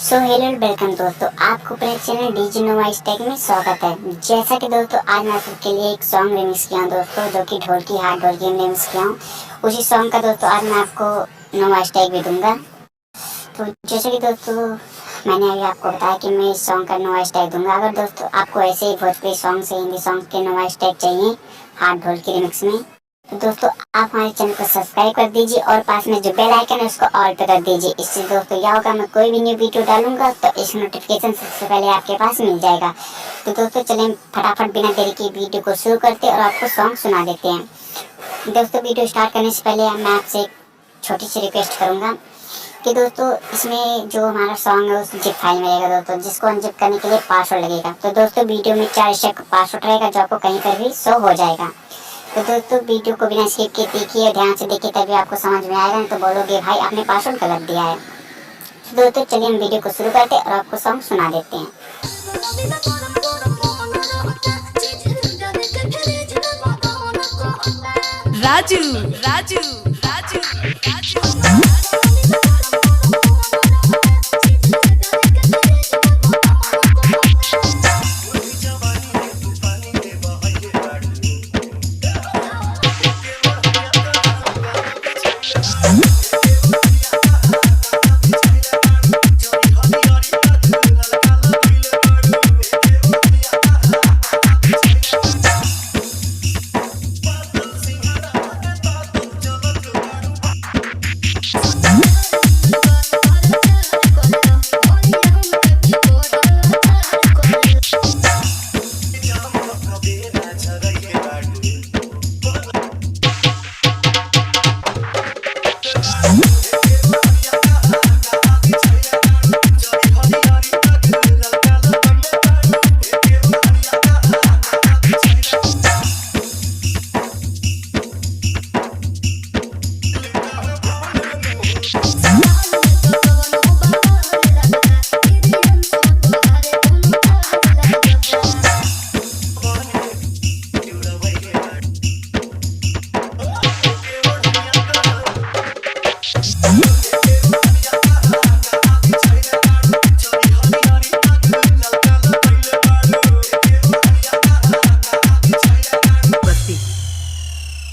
So hello welcome दोस्तों, आपको अपने चैनल डीजे नोवा स्टैक में स्वागत है। जैसा कि दोस्तों आज मैं आपके लिए एक सॉन्ग रिमिक्स किया हूँ दोस्तों, जो कि ढोलकी हाथ ढोलकी में रिमिक्स किया हूँ। उसी सॉन्ग का दोस्तों आज मैं आपको नोवा स्टैक भी दूंगा। तो जैसे कि दोस्तों मैंने अभी आपको बताया कि मैं इस सॉन्ग का नोवा स्टैक दूंगा। अगर दोस्तों आपको ऐसे ही भोजपुरी सॉन्ग से हिंदी सॉन्ग के नोवा स्टैक चाहिए हाथ ढोलकी रिमिक्स में, तो दोस्तों आप हमारे चैनल को सब्सक्राइब कर दीजिए और पास में जो बेल आइकन है उसको ऑल पे कर दीजिए। इससे दोस्तों क्या होगा, मैं कोई भी न्यू वीडियो डालूंगा तो इस नोटिफिकेशन सबसे पहले आपके पास मिल जाएगा। तो दोस्तों चलें फटाफट बिना देरी की वीडियो को शुरू करते हैं और आपको सॉन्ग सुना देते हैं। दोस्तों वीडियो स्टार्ट करने से पहले मैं आपसे एक छोटी सी रिक्वेस्ट करूँगा कि दोस्तों इसमें जो हमारा सॉन्ग है उस जिप फाइल में रहेगा दोस्तों, जिसको अनजिप करने के लिए पासवर्ड लगेगा। तो दोस्तों वीडियो में 4 स्टेप का पासवर्ड रहेगा जो आपको कहीं पर भी शो हो जाएगा। तो दोस्तों वीडियो को बिना स्किप के देखिए, ध्यान से देखिए, तभी आपको समझ में आएगा। तो बोलोगे भाई आपने पासवर्ड गलत दिया है। तो दोस्तों चलिए हम वीडियो को शुरू करते हैं और आपको सॉन्ग सुना देते हैं। राजू राजू